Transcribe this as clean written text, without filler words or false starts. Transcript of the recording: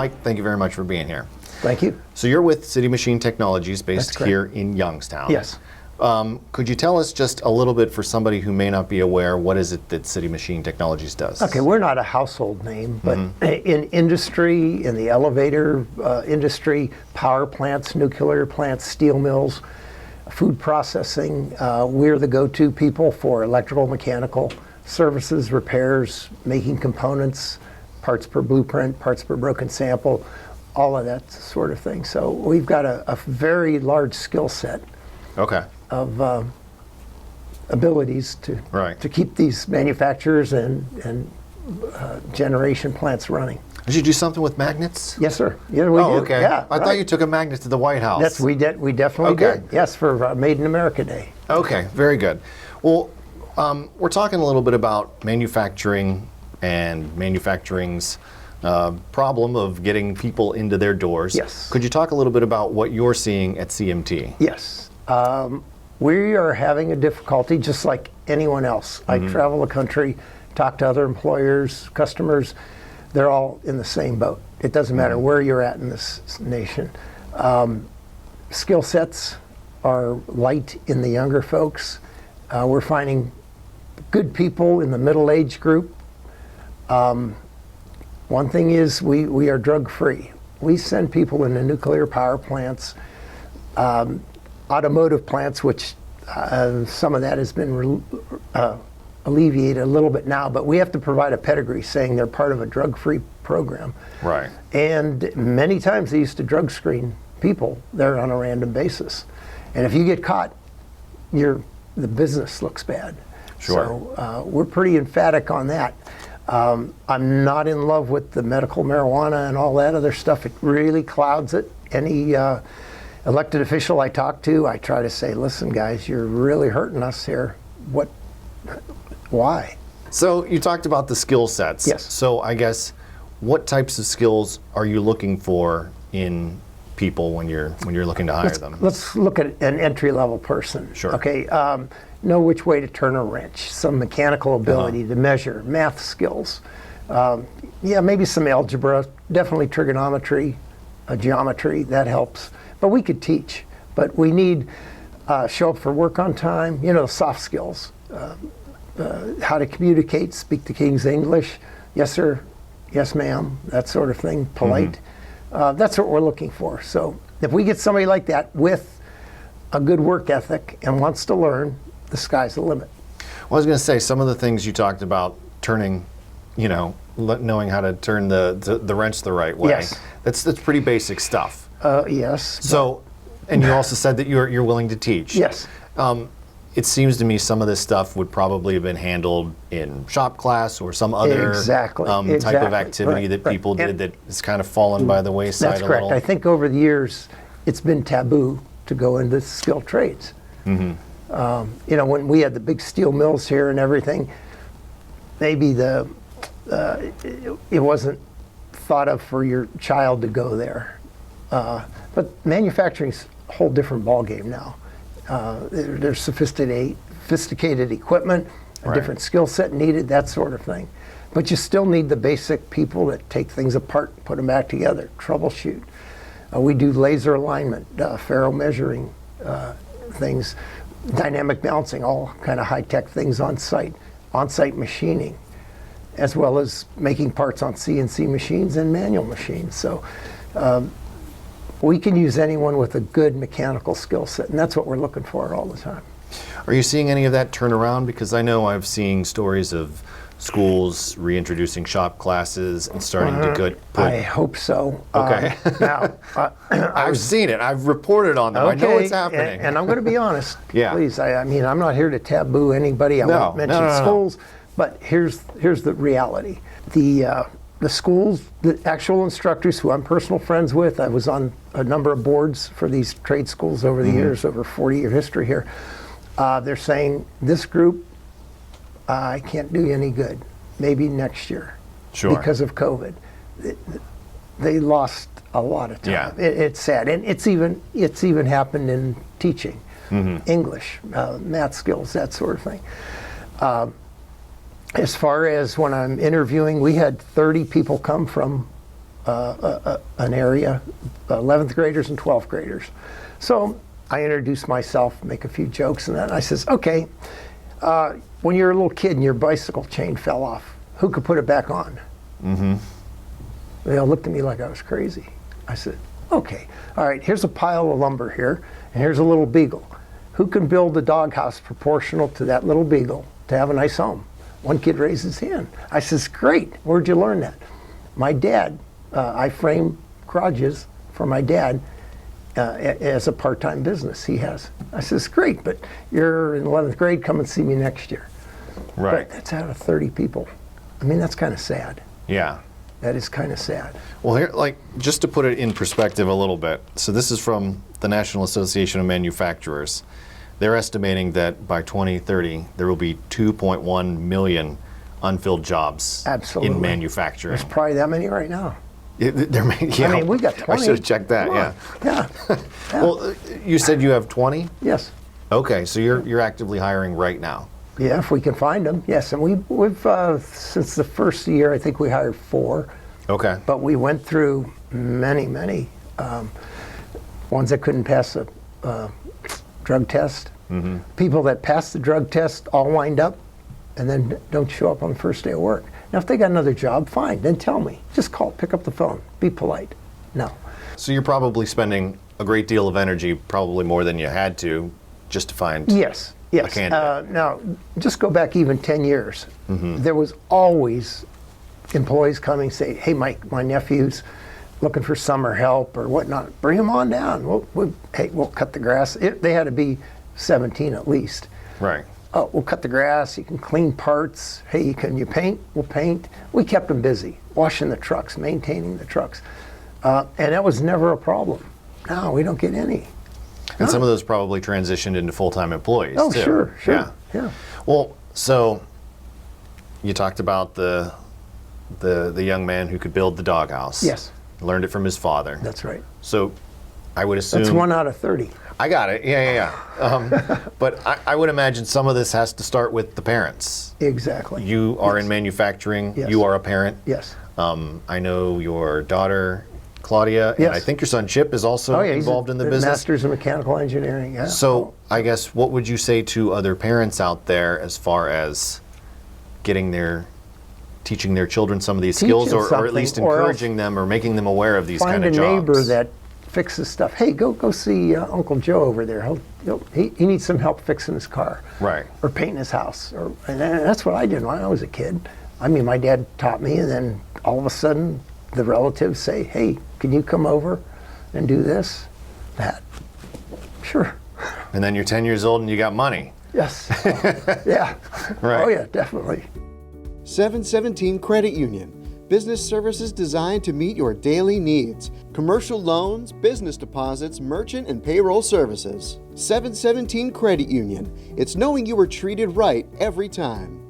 Mike, thank you very much for being here. Thank you. So you're with City Machine Technologies based here in Youngstown. Yes. Could you tell us just a little bit for somebody who may not be aware, what is it that City Machine Technologies does? Okay, we're not a household name, but in industry, in the elevator industry, power plants, nuclear plants, steel mills, food processing, we're the go-to people for electrical, mechanical services, repairs, making components, parts per blueprint, parts per broken sample, all of that sort of thing. So we've got a very large skill set. Okay. Of abilities to keep these manufacturers and generation plants running. Did you do something with magnets? Yes, sir. Yeah, we do. Okay. Yeah, I thought you took a magnet to the White House. We definitely did. Yes, for Made in America Day. Okay, very good. Well, we're talking a little bit about manufacturing and manufacturing's problem of getting people into their doors. Yes. Could you talk a little bit about what you're seeing at CMT? Yes. We are having a difficulty just like anyone else. I travel the country, talk to other employers, customers. They're all in the same boat. It doesn't matter where you're at in this nation. Skill sets are light in the younger folks. We're finding good people in the middle age group. One thing is we are drug free. We send people into nuclear power plants, automotive plants, which some of that has been alleviated a little bit now, but we have to provide a pedigree saying they're part of a drug-free program. Right. And many times they used to drug screen people there on a random basis. And if you get caught, the business looks bad. Sure. So we're pretty emphatic on that. I'm not in love with the medical marijuana and all that other stuff. It really clouds it. Any elected official I talk to, I try to say, listen, guys, you're really hurting us here. Why? So you talked about the skill sets. Yes. So I guess, what types of skills are you looking for in people when you're looking to hire them? Let's look at an entry-level person. Sure. Okay. Know which way to turn a wrench, some mechanical ability to measure, math skills. Yeah, maybe some algebra, definitely trigonometry, geometry, that helps. But we could teach. But we need show up for work on time, soft skills. How to communicate, speak the King's English, yes sir, yes ma'am, that sort of thing, polite. That's what we're looking for. So if we get somebody like that with a good work ethic and wants to learn, the sky's the limit. Well, I was going to say, some of the things you talked about, turning, knowing how to turn the wrench the right way. Yes. That's pretty basic stuff. Yes. So, and you also said that you're willing to teach. Yes. It seems to me some of this stuff would probably have been handled in shop class or some other type of activity that people did that has kind of fallen by the wayside a little. That's correct. I think over the years, it's been taboo to go into skilled trades. When we had the big steel mills here and everything, maybe it wasn't thought of for your child to go there. But manufacturing's a whole different ballgame now. There's sophisticated equipment, a different skill set needed, that sort of thing. But you still need the basic people that take things apart, put them back together, troubleshoot. We do laser alignment, ferro measuring things, dynamic balancing, all kind of high-tech things on-site machining, as well as making parts on CNC machines and manual machines. So we can use anyone with a good mechanical skill set, and that's what we're looking for all the time. Are you seeing any of that turn around? Because I know I've seen stories of schools reintroducing shop classes and starting to I hope so. Okay. Now, I've seen it. I've reported on them. Okay, I know it's happening. And I'm going to be honest. Yeah. Please, I mean, I'm not here to taboo anybody. I won't mention schools, but here's the reality. The schools, the actual instructors who I'm personal friends with, I was on a number of boards for these trade schools over the years, over 40-year history here. They're saying, this group, I can't do you any good. Maybe next year. Sure. Because of COVID. They lost a lot of time. Yeah. It's sad. And it's even happened in teaching. English, math skills, that sort of thing. As far as when I'm interviewing, we had 30 people come from an area, 11th graders and 12th graders. So I introduce myself, make a few jokes, and then I says, okay, when you're a little kid and your bicycle chain fell off, who could put it back on? Mm-hmm. They all looked at me like I was crazy. I said, okay, all right, here's a pile of lumber here, and here's a little beagle. Who can build a doghouse proportional to that little beagle to have a nice home? One kid raised his hand. I says, great, where'd you learn that? My dad, I frame garages for my dad as a part-time business he has. I says, great, but you're in 11th grade, come and see me next year. Right. But that's out of 30 people. I mean, that's kind of sad. Yeah. That is kind of sad. Well, here, like, just to put it in perspective a little bit, so this is from the National Association of Manufacturers. They're estimating that by 2030, there will be 2.1 million unfilled jobs in manufacturing. There's probably that many right now. Yeah, I mean, we got 20. I should have checked that, yeah. Yeah. Well, you said you have 20? Yes. Okay, so you're actively hiring right now. Yeah, if we can find them, yes. And we've since the first year, I think we hired 4. Okay. But we went through many ones that couldn't pass a drug test. Mm-hmm. People that passed the drug test all wind up and then don't show up on the first day of work. Now, if they got another job, fine, then tell me. Just call, pick up the phone, be polite. No. So you're probably spending a great deal of energy, probably more than you had to, just to find yes. a candidate. Now, just go back even 10 years. Mm-hmm. There was always employees coming say, hey, my nephew's looking for summer help or whatnot. Bring them on down. We'll cut the grass. They had to be 17 at least. Right. Oh, we'll cut the grass. You can clean parts. Hey, can you paint? We'll paint. We kept them busy, washing the trucks, maintaining the trucks. And that was never a problem. No, we don't get any. And some of those probably transitioned into full-time employees, oh, too. Sure. Yeah. Well, so you talked about the young man who could build the doghouse. Yes. Learned it from his father. That's right. So I would assume... That's 1 out of 30. I got it. Yeah. But I would imagine some of this has to start with the parents. Exactly. You are in manufacturing. Yes. You are a parent. Yes. I know your daughter, Claudia, yes. and I think your son, Chip, is also involved in the business. Master's in mechanical engineering, yeah. So I guess what would you say to other parents out there as far as teaching their children some of these skills or at least encouraging them or making them aware of these kind of jobs? Find a neighbor that fixes stuff. Hey, go see Uncle Joe over there. He needs some help fixing his car. Right. Or painting his house. And that's what I did when I was a kid. I mean, my dad taught me, and then all of a sudden the relatives say, hey, can you come over and do this, that? Sure. And then you're 10 years old and you got money. Yes. Yeah. Right. Oh, yeah, definitely. 717 Credit Union. Business services designed to meet your daily needs. Commercial loans, business deposits, merchant and payroll services. 717 Credit Union. It's knowing you were treated right every time.